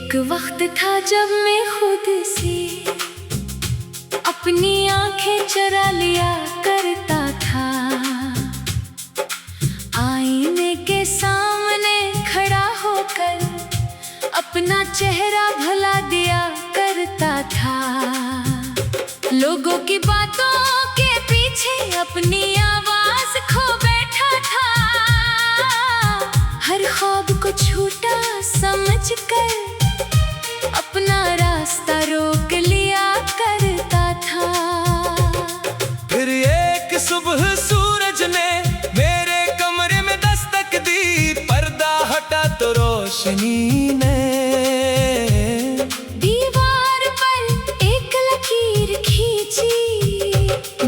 एक वक्त था जब मैं खुद से अपनी आंखें चुरा लिया करता था, आईने के सामने खड़ा होकर अपना चेहरा भुला दिया करता था। लोगों की बातों के पीछे अपनी आवाज खो बैठा था, हर ख्वाब को झूठा समझकर अपना रास्ता रोक लिया करता था। फिर एक सुबह सूरज ने मेरे कमरे में दस्तक दी, पर्दा हटा तो रोशनी ने दीवार पर एक लकीर खींची।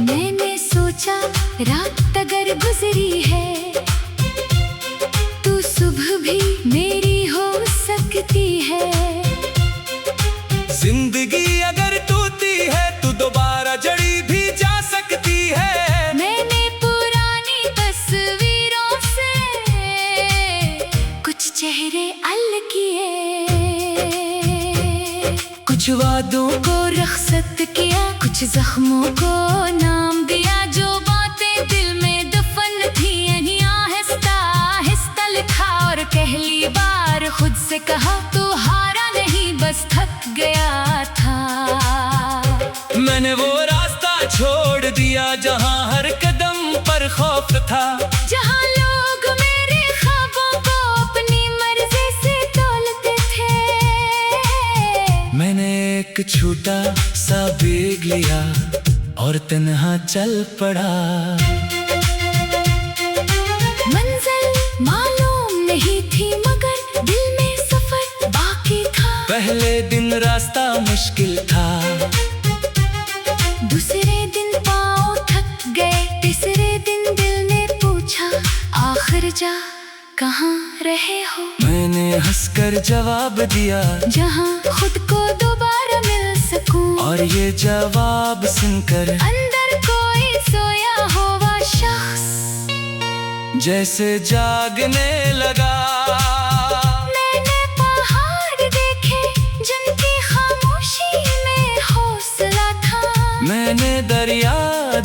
मैंने सोचा रात अगर गुजरी है तो सुबह भी मेरी हो सकती है। जिंदगी अगर टूटी है तो दोबारा जड़ी भी जा सकती है। मैंने पुरानी तस्वीरों से कुछ चेहरे अलग किए, कुछ वादों को रख्सत किया, कुछ जख्मों को नाम दिया। जो बातें दिल में दफन थी आहिस्ता आहिस्ता लिखा और पहली बार खुद से कहा तू हारा नहीं बस थक गया था। मैंने वो रास्ता छोड़ दिया जहाँ हर कदम पर खौफ था, जहाँ लोग मेरे ख्वाबों को अपनी मर्जी से तोलते थे। मैंने एक छोटा सा बैग लिया और तन्हा चल पड़ा। मंजिल मालूम नहीं थी मगर दिल में सफर बाकी था। पहले दिन रास्ता मुश्किल था, दूसरे दिन पाँव थक गए, तीसरे दिन दिल ने पूछा आखिर जा कहाँ रहे हो। मैंने हंसकर जवाब दिया जहाँ खुद को दोबारा मिल सकूं। और ये जवाब सुनकर अंदर कोई सोया हुआ शख्स जैसे जागने लगा। मैंने पहाड़ देखे जिनकी खामोशी में हौसला था। मैंने दरिया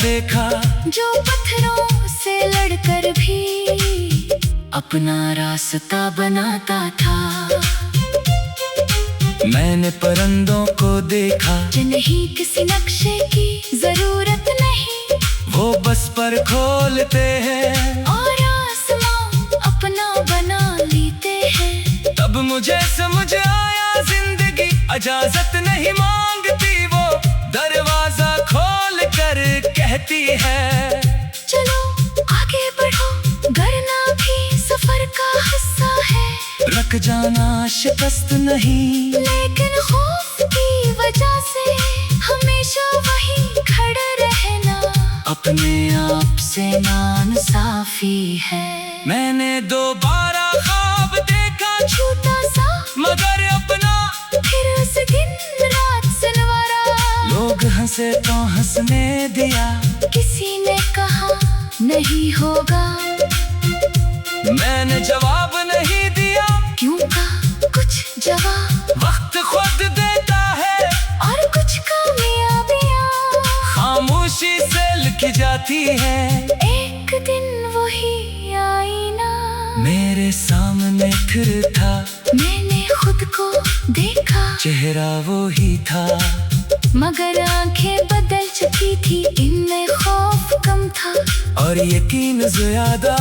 देखा जो पत्थरों से लड़कर भी अपना रास्ता बनाता था। मैंने परिंदों को देखा जिन्हें किसी नक्शे की जरूरत नहीं, वो बस पर खोलते हैं और आसमां अपना बना लेते हैं। तब मुझे समझ आया जिंदगी इजाजत नहीं मांगती, वो दरवाजा खोल कर कहती है चलो आगे बढ़ो, डरना भी सफर का हिस्सा है। रख जाना शिकस्त नहीं, लेकिन खौफ की वजह से हमेशा वहीं खड़े रहना अपने आप से नाइंसाफी है। मैंने दोबारा ख्वाब देखा छोटा सा मगर अपना, फिर उस दिन रात सलवारा। लोग हंसे तो हंसने दिया, किसी ने कहा नहीं होगा, मैंने जवाब नहीं दिया। क्यों का कुछ जवाब वक्त खुद देता है और कुछ कामयाबियां खामोशी से लिखी जाती है। एक दिन वही आईना मेरे सामने फिर था, मैंने खुद को देखा, चेहरा वो ही था मगर आंखें बदल चुकी थी, इनमें खौफ कम था और यकीन ज्यादा।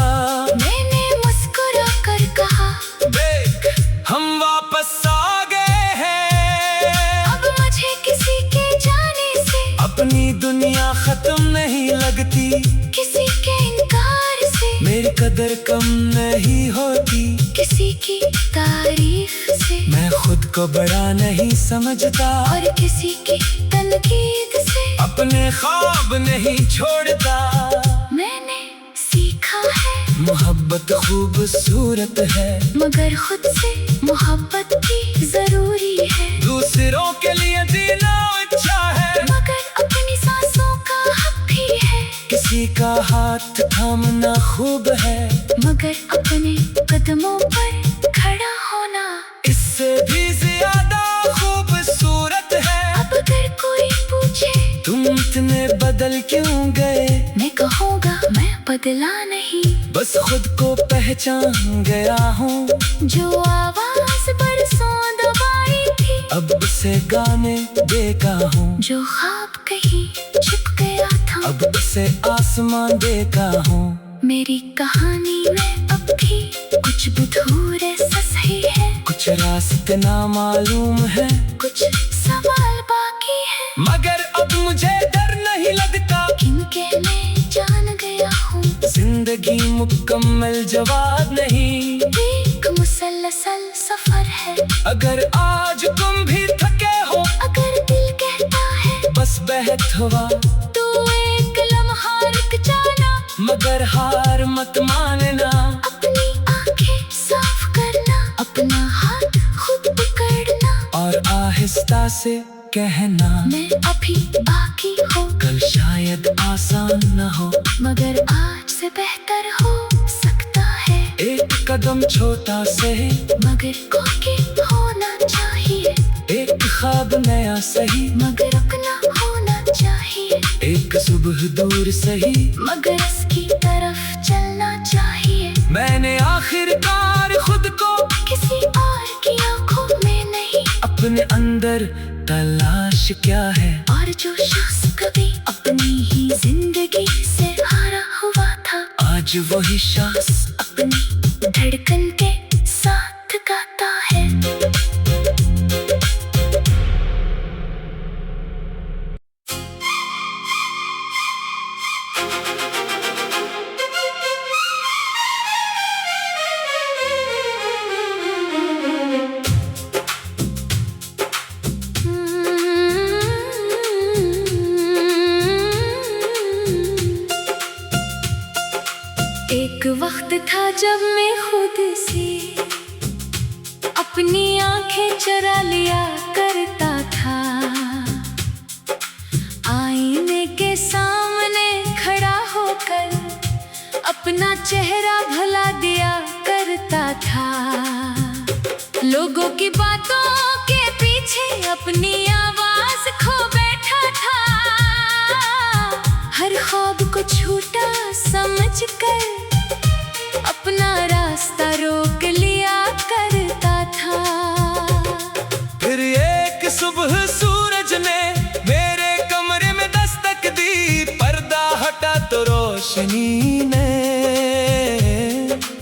मैंने मुस्कुरा कर कहा देख हम वापस आ गए हैं, अब मुझे किसी के जाने से अपनी दुनिया खत्म नहीं लगती, किसी के इनकार से मेरी कदर कम नहीं होती, किसी की तारीफ से मैं खुद को बड़ा नहीं समझता, और किसी की तनकीद से अपने ख्वाब नहीं छोड़ता। मैंने सीखा है मोहब्बत खूबसूरत है मगर खुद से मोहब्बत भी जरूरी है। दूसरों के लिए जीना अच्छा है मगर अपनी सांसों का हक भी है। किसी का हाथ थामना खूब है मगर अपने कदमों पर खड़ा होना इस मुझसे भी ज्यादा खूबसूरत है। अब अगर कोई पूछे तुम इतने बदल क्यों गए, मैं कहूँगा मैं बदला नहीं, बस खुद को पहचान गया हूँ। जो आवाज बरसों दबाई थी अब उसे गाने देता हूँ, जो ख्वाब कहीं छिप गया था अब उसे आसमान देता हूँ। मेरी कहानी में अब भी कुछ बुधूर ऐसा सही है, कुछ रास्ते ना मालूम है, कुछ सवाल बाकी है, मगर अब मुझे डर नहीं लगता, किनके मैं जान गया हूँ। जिंदगी मुकम्मल जवाब नहीं, एक मुसलसल सफर है। अगर आज तुम भी थके हो, अगर दिल कहता है बस बहत हुआ, तू एक लम्हा रुक जाना, मगर हार मत मानना। अपनी आंखें साफ करना, अपना हाथ खुद पकड़ना, और आहिस्ता से कहना, मैं अभी बाकी हूँ, कल शायद आसान न हो, मगर आज से बेहतर हो सकता है। एक कदम छोटा सही, मगर कोई होना चाहिए, एक ख्वाब नया सही, मगर अपना होना चाहिए, एक सुबह दूर सही, मगर इसकी तरफ चलना चाहिए। मैंने आखिरकार खुद को किसी और की आंखों में नहीं, अपने अंदर तलाश क्या है, और जो शख्स कभी अपनी ही जिंदगी से हारा हुआ था, आज वही शख्स अपनी धड़कन के साथ गाता है। एक वक्त था जब मैं खुद से अपनी आंखें चुरा लिया करता था, आईने के सामने खड़ा होकर अपना चेहरा भुला दिया करता था, लोगों की बातों के पीछे अपनी आवाज खो बैठा था, हर ख्वाब को झूठा समझकर अपना रास्ता रोक लिया करता था। फिर एक सुबह सूरज ने मेरे कमरे में दस्तक दी, पर्दा हटा तो रोशनी ने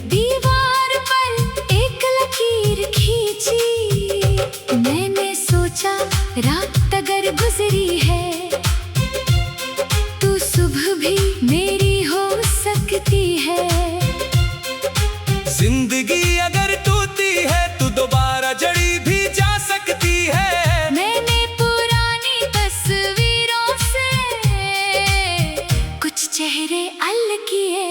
दीवार पर एक लकीर खींची, मैंने सोचा रात अगर गुजरी है तो सुबह भी मेरी हो सकती है। जिंदगी अगर टूटी है तो दोबारा जड़ी भी जा सकती है। मैंने पुरानी तस्वीरों से कुछ चेहरे अलग किए,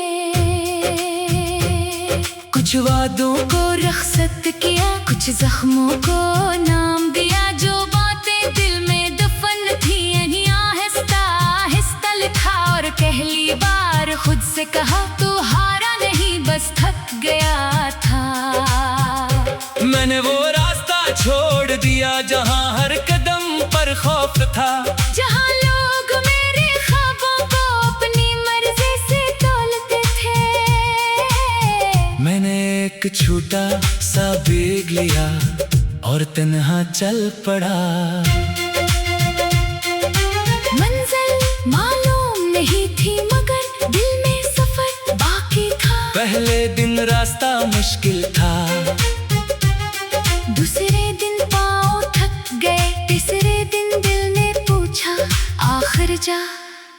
कुछ वादों को रख्सत किया, कुछ जख्मों को नाम दिया, जो बातें दिल में दफन थी यहीं आहिस्ता आहिस्ता लिखा, और पहली बार खुद से कहा तू हारा नहीं बस थक गया था। मैंने वो रास्ता छोड़ दिया जहाँ हर कदम पर खौफ था, जहाँ लोग मेरे ख्वाबों को अपनी मर्जी से तोलते थे। मैंने एक छोटा सा बैग लिया और तन्हा चल पड़ा, मंजिल मालूम नहीं थी मगर दिल में सफर बाकी था। पहले दिन रास्ता मुश्किल था, दूसरे दिन पाँव थक गए, तीसरे दिन दिल ने पूछा आखिर जा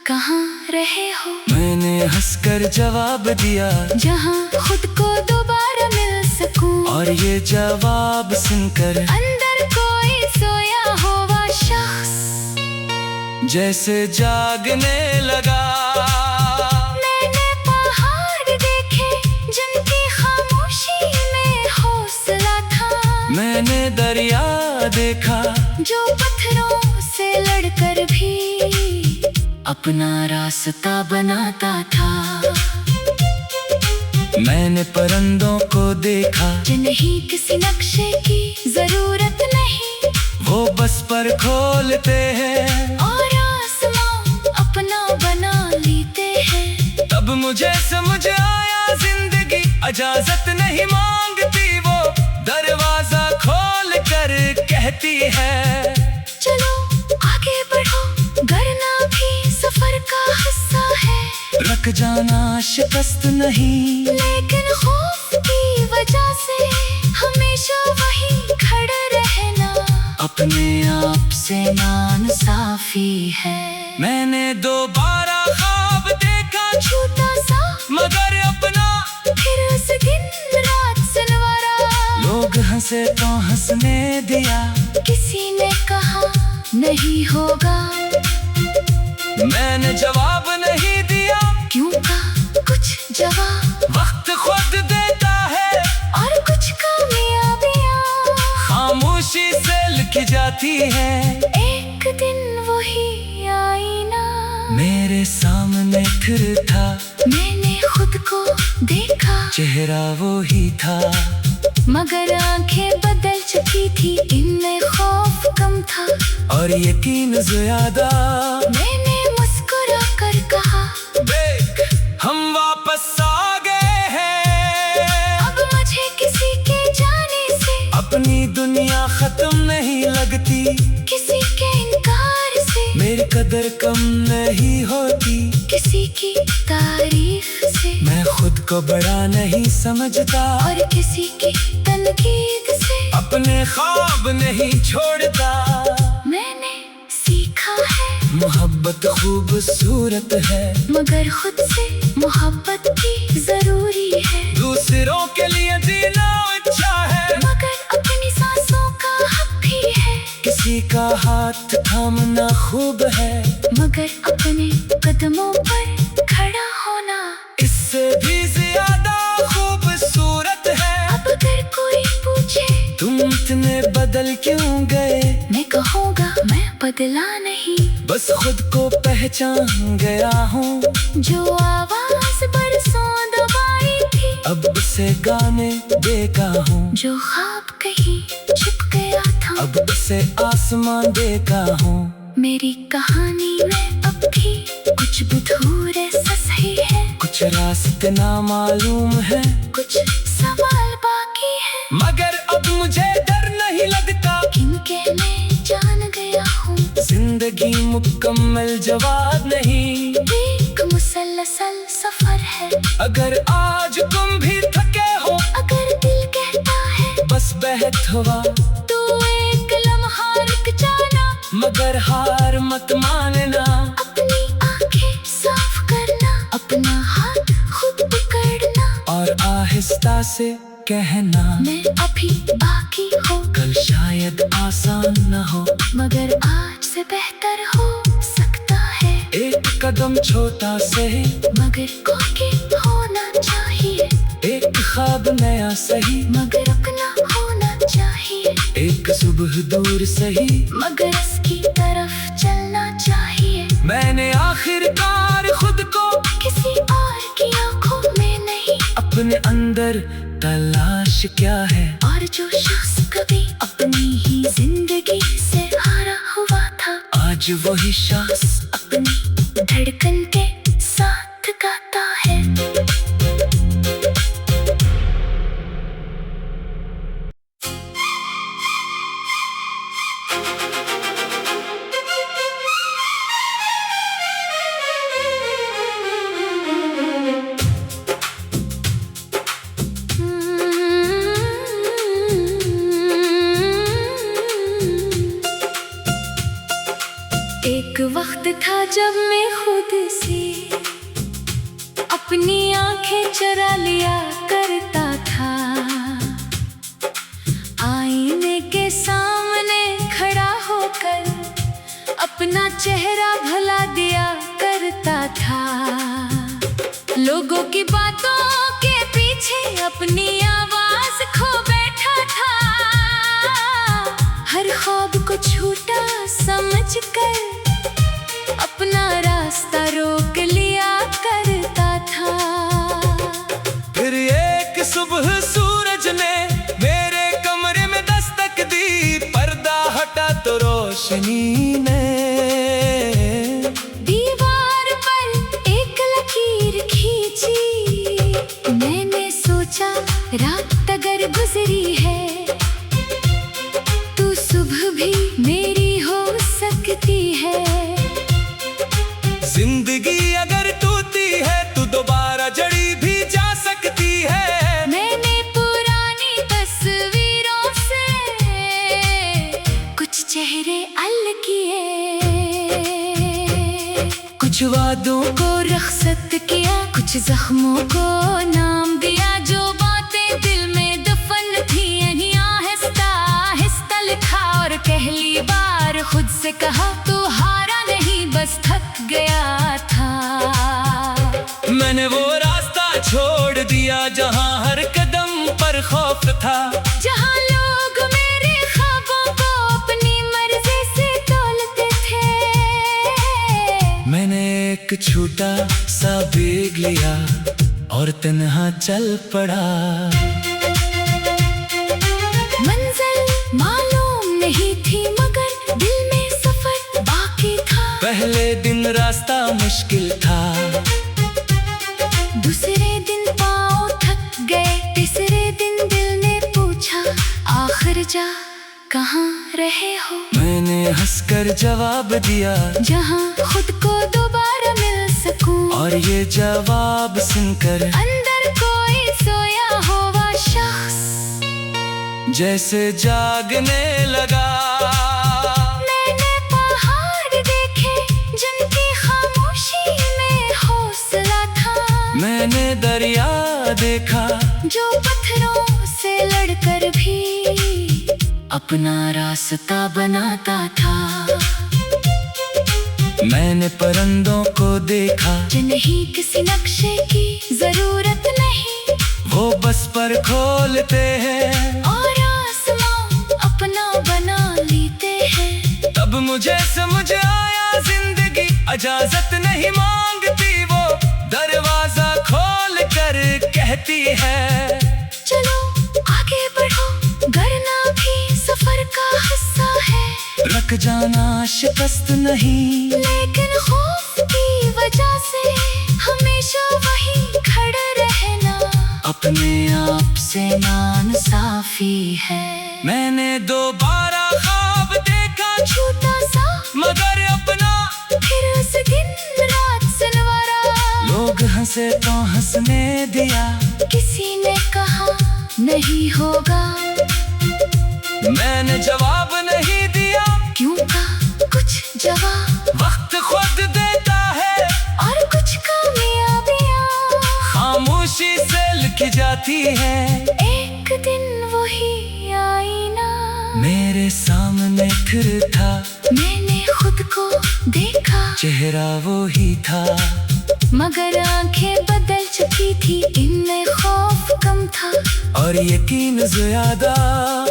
कहाँ रहे हो। मैंने हंसकर जवाब दिया, जहाँ खुद को दोबारा मिल सकूं, और ये जवाब सुनकर अंदर कोई सोया हुआ शख्स जैसे जागने लगा। मैंने पहाड़ देखे जिनकी खामोशी में हौसला था, मैंने दरिया देखा जो पत्थरों से लड़कर भी अपना रास्ता बनाता था। मैंने परिंदों को देखा जिन्हें किसी नक्शे की जरूरत नहीं, वो बस पर खोलते हैं और आसमां अपना बना लेते हैं। तब मुझे समझ आया जिंदगी इजाजत नहीं मांगती, वो दरवाजा खोल कर कहती है चलो आगे बढ़ो, डरना भी सफर का हिस्सा है। रुक जाना शिकस्त नहीं, लेकिन खौफ की वजह से हमेशा वहीं खड़े रहना अपने आप से नाइंसाफी है। मैंने दोबारा ख्वाब देखा छोटा सा मगर अपना, फिर उस दिन रात सनवारा। लोग हंसे तो हंसने दिया, किसी ने कहा नहीं होगा, मैंने जवाब नहीं दिया। क्यों का कुछ जवाब वक्त खुद देता है और कुछ कामयाबियां खामोशी से लिखी जाती है। एक दिन वही आईना मेरे सामने फिर था, मैंने खुद को देखा, चेहरा वो ही था मगर आंखें बदल चुकी थी, इनमें खौफ कम था और यकीन ज्यादा। मैंने मुस्कुरा कर कहा देख हम वापस आ गए हैं, अब मुझे किसी के जाने से अपनी दुनिया खत्म नहीं लगती, किसी के इनकार से मेरी कदर कम नहीं होती, किसी की तारीफ से मैं खुद को बड़ा नहीं समझता, और किसी की तनकीद से अपने ख्वाब नहीं छोड़ता। मैंने सीखा है मोहब्बत खूबसूरत है मगर खुद से मोहब्बत भी जरूरी है। दूसरों के लिए जीना अच्छा है मगर अपनी सांसों का हक भी है। किसी का हाथ थामना खूब है मगर अपने कदमों पर खड़ा होना इससे भी ज्यादा खूबसूरत है। अब अगर कोई पूछे तुम इतने बदल क्यों गए, मैं कहूँगा मैं बदला नहीं, बस खुद को पहचान गया हूँ। जो आवाज बरसों दबाई थी अब उसे गाने देगा हूँ, जो ख्वाब कहीं छुप गया था अब उसे आसमान देगा हूँ। मेरी कहानी में अब भी कुछ अधूरे सही है, कुछ रास्ते ना मालूम है, कुछ सवाल बाकी है, मगर अब मुझे डर नहीं लगता, किनके मैं जान गया हूँ। जिंदगी मुकम्मल जवाब नहीं, एक मुसलसल सफर है। अगर आज तुम भी थके हो, अगर दिल कहता है बस बहत हुआ, तो एक लम्हा रुक जाना, मगर हार मत मानना। अपनी आंखें साफ करना, अपना हाथ खुद पकड़ना, और आहिस्ता से कहना मैं अभी बाकी हूँ, कल शायद आसान न हो, मगर आज से बेहतर हो सकता है। एक कदम छोटा सही, मगर कोई होना चाहिए, एक ख्वाब नया सही, मगर अपना होना चाहिए, एक सुबह दूर सही, मगर इसकी तरफ चलना चाहिए। मैंने आखिरकार खुद को किसी और की आंखों में नहीं, अपने अंदर तलाश क्या है, और जो शख्स कभी अपनी ही जिंदगी से हारा हुआ था, आज वही शख्स अपनी धड़कन के साथ गाता है। एक वक्त था जब मैं खुद से अपनी आंखें चुरा लिया करता था, आईने के सामने खड़ा होकर अपना चेहरा भुला दिया करता था। लोगों की बातों के पीछे अपनी आवाज खो बैठा था, हर ख्वाब को झूठा समझकर अपना रास्ता रोक लिया करता था। फिर रात अगर गुजरी है तू सुबह भी मेरी हो सकती है। जिंदगी अगर टूटी है तो दोबारा जड़ी भी जा सकती है। मैंने पुरानी तस्वीरों से कुछ चेहरे अलग किए, कुछ वादों को रख्सत किया, कुछ जख्मों को नाम दिया। जो बातें दिल में दफन थी यहीं आहिस्ता आहिस्ता लिखा और पहली बार खुद से कहा तू हारा नहीं बस थक गया था। मैंने वो रास्ता छोड़ दिया जहाँ हर कदम पर खौफ था, जहाँ लोग मेरे ख्वाबों को अपनी मर्जी से तोलते थे। मैंने एक छोटा सा बैग लिया और तन्हा चल पड़ा। मंजिल मालूम नहीं थी मगर दिल में सफर बाकी था। पहले दिन रास्ता मुश्किल था, दूसरे दिन पाँव थक गए, तीसरे दिन दिल ने पूछा आखिर जा कहाँ रहे हो। मैंने हंसकर जवाब दिया जहाँ खुद को दोबारा मिल सकूं। और ये जवाब सुनकर अंदर कोई सोया हुआ शख्स जैसे जागने लगा। मैंने पहाड़ देखे जिनकी खामोशी में हौसला था। मैंने दरिया देखा जो पत्थरों से लड़कर भी अपना रास्ता बनाता था। मैंने परिंदों को देखा जिन्हें किसी नक्शे की जरूरत नहीं, वो बस पर खोलते हैं और आसमां अपना बना लेते हैं। तब मुझे समझ आया जिंदगी इजाजत नहीं मांगती, वो दरवाजा खोल कर कहती है चलो आगे बढ़ो, डरना भी सफर का हिस्सा है। रख जाना शिकस्त नहीं, लेकिन खौफ की वजह से हमेशा वहीं खड़े रहना अपने आप से नाइंसाफी है। मैंने दोबारा ख्वाब देखा छोटा सा मगर अपना, फिर उस दिन रात सनवारा। लोग हंसे तो हंसने दिया, किसी ने कहा नहीं होगा, मैंने जवाब नहीं दिया। क्यों का कुछ जवाब वक्त खुद देता है और कुछ कामयाबियां खामोशी से लिखी जाती है। एक दिन वही आईना मेरे सामने फिर था, मैंने खुद को देखा, चेहरा वो ही था मगर आंखें बदल चुकी थी, इनमें खौफ कम था और यकीन ज्यादा।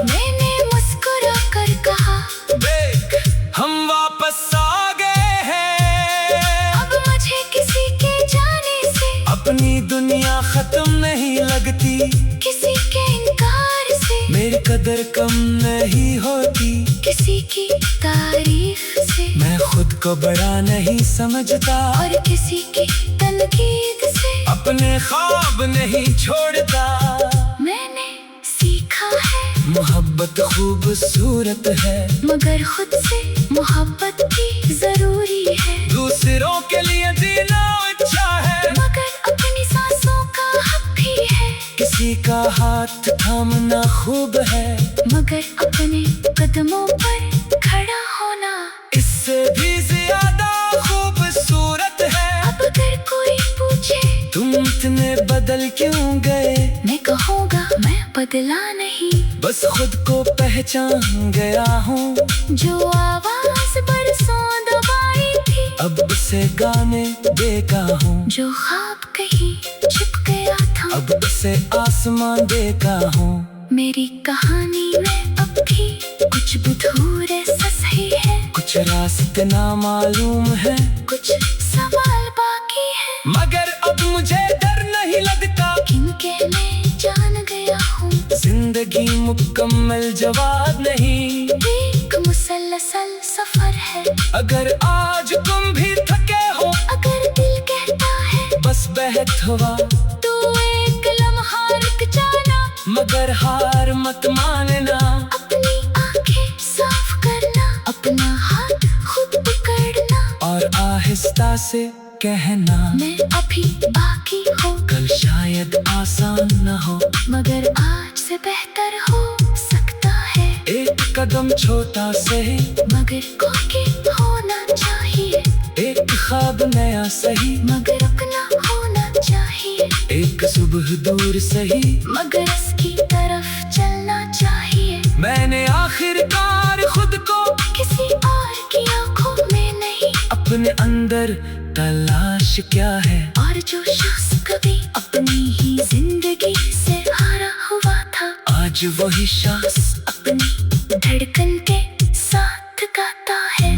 मैंने मुस्कुरा कर कहा देख हम वापस आ गए हैं, अब मुझे किसी के जाने से अपनी दुनिया खत्म नहीं लगती, किसी के इनकार से मेरी कदर कम नहीं होती, किसी की तारीफ से मैं खुद को बड़ा नहीं समझता और किसी की तनकीद से अपने ख्वाब नहीं छोड़ता। मैंने सीखा है मोहब्बत खूबसूरत है मगर खुद से मोहब्बत भी जरूरी है। दूसरों के लिए जीना अच्छा है मगर अपनी सांसों का हक भी है। किसी का हाथ थामना खूब है मगर अपने कदमों पर खड़ा होना इससे भी ज्यादा खूबसूरत है। अब अगर कोई पूछे तुम इतने बदल क्यों गए, मैं कहूँगा मैं बदला नहीं, बस खुद को पहचान गया हूँ। जो आवाज बरसों दबाई थी अब उसे गाने देगा हूँ, जो ख्वाब कहीं छिप गया था अब उसे आसमान देखा हूँ। मेरी कहानी में अब भी कुछ बुधूर ऐसा सही है, कुछ रास्ते ना मालूम है, कुछ सवाल बाकी है, मगर अब मुझे डर नहीं लगता, किनके मैं जान गया हूँ। जिंदगी मुकम्मल जवाब नहीं, एक मुसलसल सफर है। अगर आज तुम भी थके हो, अगर दिल कहता है बस बहत हुआ तू एक लम्हा रुक जाना, मगर हार मत मानना। अपनी आंखें साफ करना, अपना हाथ खुद पकड़ना, और आहिस्ता से कहना मैं अभी बाकी हूँ। कल शायद आसान न हो, मगर आज से बेहतर हो सकता है। एक कदम छोटा सही, मगर कोई होना चाहिए। एक ख्वाब नया सही, मगर अपना होना चाहिए। एक सुबह दूर सही, मगर इसकी तरफ चलना चाहिए। मैंने आखिरकार खुद को किसी और की आंखों में नहीं, अपने अंदर तलाश क्या है। और जो शख्स कभी अपनी ही जिंदगी से हारा हुआ था, आज वही शख्स अपनी धड़कन के साथ गाता है।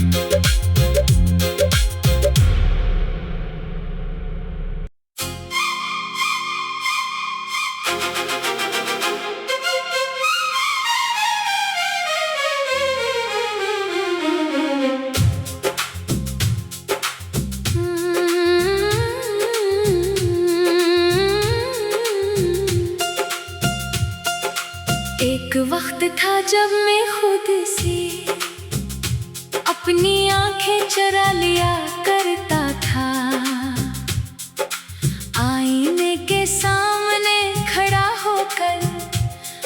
एक वक्त था जब मैं खुद से अपनी आंखें चुरा लिया करता था। आईने के सामने खड़ा होकर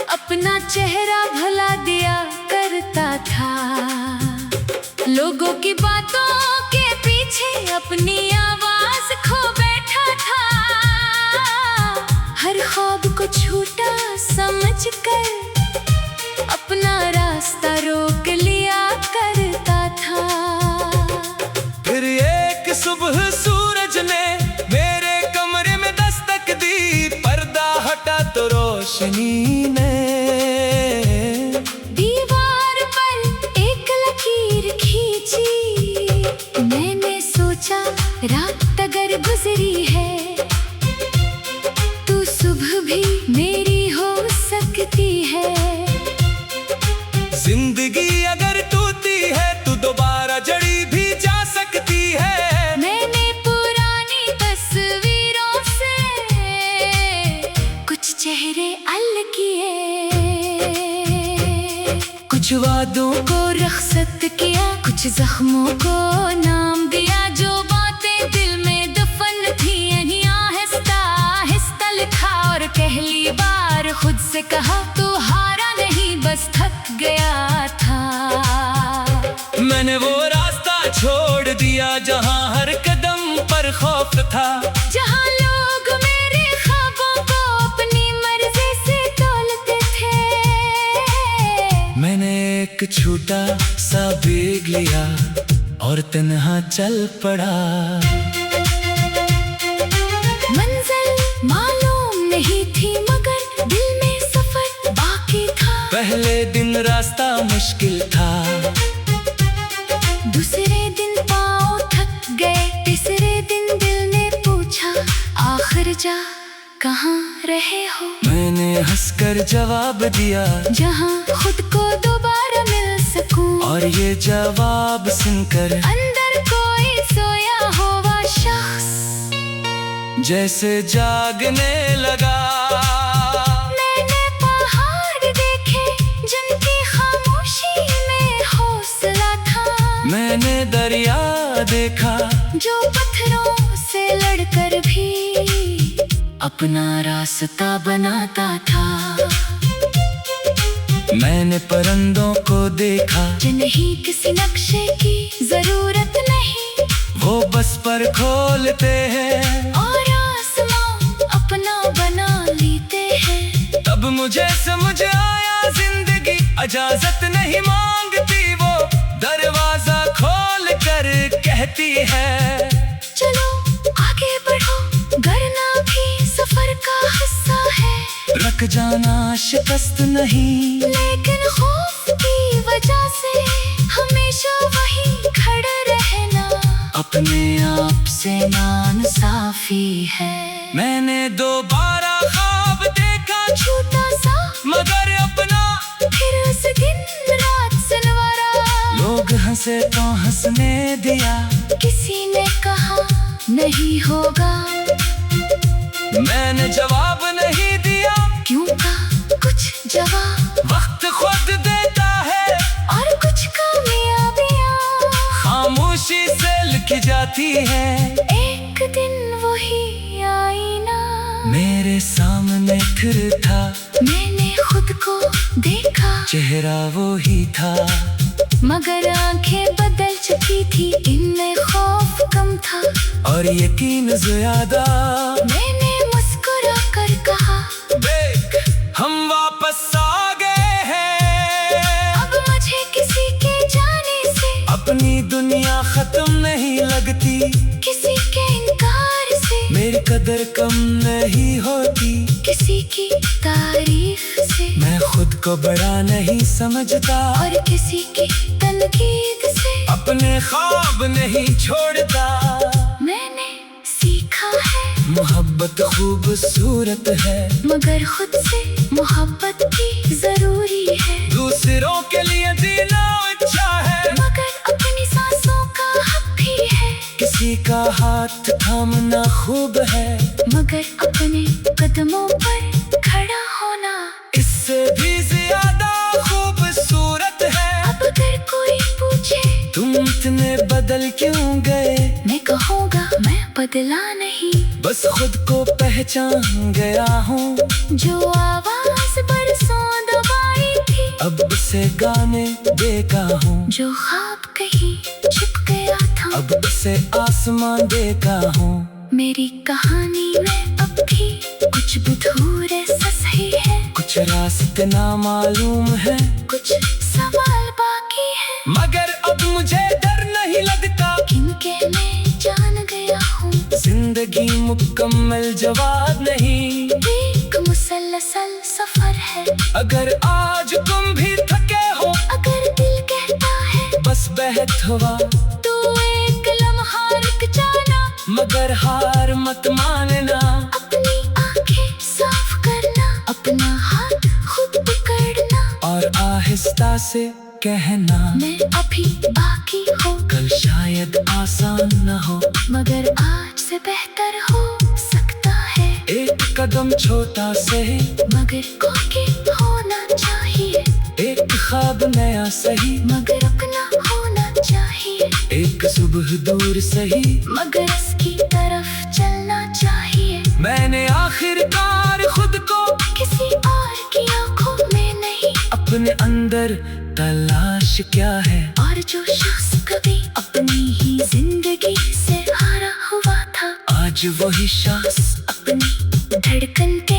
अपना चेहरा भुला दिया करता था। लोगों की बातों के पीछे अपनी आवाज खो बैठा था। हर ख्वाब को झूठा समझकर अपना रास्ता रोक लिया करता था। फिर एक सुबह सूरज ने मेरे कमरे में दस्तक दी। पर्दा हटा तो रोशनी ने दीवार पर एक लकीर खींची। मैंने सोचा रात अगर गुजरी है तो सुबह भी मेरी हो सकती है। जिंदगी अगर टूटी है तो दोबारा जड़ी भी जा सकती है। मैंने पुरानी तस्वीरों से कुछ चेहरे अलग किए, कुछ वादों को रख्सत किया, कुछ जख्मों को नाम दिया। जो बातें दिल में दफन थी यही आहिस्ता आहिस्ता लिखा और पहली बार खुद से कहा तू हारा नहीं बस थक गया था। मैंने वो रास्ता छोड़ दिया जहाँ हर कदम पर खौफ था। जहाँ लोग मेरे ख्वाबों को अपनी मर्जी से तोलते थे। मैंने एक छोटा सा बैग लिया और तन्हा चल पड़ा। मंजिल मालूम नहीं थी मगर दिल में सफर बाकी था। पहले दिन रास्ता मुश्किल था, दूसरे दिन पाँव थक गए, तीसरे दिन दिल ने पूछा आखिर जा कहाँ रहे हो। मैंने हंसकर जवाब दिया जहाँ खुद को दोबारा मिल सकूं। और ये जवाब सुनकर अंदर कोई सोया हुआ शख्स जैसे जागने लगा। मैंने पहाड़ देखे जिनकी खामोशी में हौसला था। मैंने दरिया देखा जो पत्थरों से लड़कर भी अपना रास्ता बनाता था। मैंने परिंदों को देखा जिन्हें किसी नक्शे की जरूरत नहीं, वो बस पर खोलते हैं और आसमां अपना बना लेते हैं। तब मुझे समझ आया जिंदगी इजाजत नहीं मांगती, वो दरवाजा खोल कर कहती है चलो आगे बढ़ो, डरना भी सफर का हिस्सा है। रख जाना शिकस्त नहीं, लेकिन खौफ की वजह से हमेशा वही खड़े रहना अपने आप से नाइंसाफी है। मैंने दोबारा ख्वाब देखा छोटा सा मगर अपना, फिर उस दिन रात सनवारा। लोग हंसे तो हंसने दिया, किसी ने कहा नहीं होगा, मैंने जवाब नहीं दिया। क्यों का कुछ बैठी है। एक दिन वही आईना मेरे सामने फिर था, मैंने खुद को देखा, चेहरा वो ही था, मगर आंखें बदल चुकी थी, इनमें खौफ कम था और यकीन ज्यादा। मैंने मुस्कुरा कर कहा, देख हम वापस आ गए हैं। अब मुझे किसी के जाने से अपनी दुनिया खत्म नहीं लगती, किसी के इनकार से मेरी कदर कम नहीं होती, किसी की तारीफ से मैं खुद को बड़ा नहीं समझता, और किसी की तनकीद से अपने ख्वाब नहीं छोड़ता। मैंने सीखा है मोहब्बत खूबसूरत है, मगर खुद से मोहब्बत भी जरूरी है। दूसरों के लिए जीना अच्छा है, मगर अपनी सांसों का हक भी है। किसी का हाथ थामना खूब है, मगर अपने कदमों पर खड़ा होना इससे भी ज्यादा खूबसूरत है। अब अगर कोई पूछे तुम इतने बदल क्यों गए, मैं कहूँगा मैं बदला नहीं, बस खुद को पहचान गया हूँ। जो आवाज बरसों दबाई थी, अब उसे गाने देता हूँ, जो ख्वाब कहीं छुप गया था, अब उसे आसमान देता हूँ। मेरी कहानी में अब भी कुछ बुधूर एहसास ही है, कुछ रास्ते ना मालूम है, कुछ सवाल बाकी है, मगर अब मुझे डर नहीं लगता, किनके मैं जान गया हूँ। जिंदगी मुकम्मल जवाब नहीं, एक मुसलसल सफर है। अगर आज तुम भी थके हो, अगर दिल कहता है बस बहत हुआ, तो एक लम्हा रुक जाना, मगर हार मत मानना। अपनी आंखें साफ करना, अपना हाथ खुद पकड़ना, और आहिस्ता से कहना, मैं अभी बाकी हूँ, कल शायद आसान न हो, मगर आज से बेहतर हो सकता है। एक कदम छोटा सही, मगर कोई होना चाहिए, एक ख्वाब नया सही, मगर अपना होना चाहिए, एक सुबह दूर सही, मगर इसकी तरफ चलना चाहिए। मैंने आखिरकार खुद को किसी और की आंखों में नहीं, अपने अंदर तलाश क्या है, और जो शख्स कभी अपनी ही जिंदगी से हारा हुआ था, आज वही शख्स अपनी धड़कन के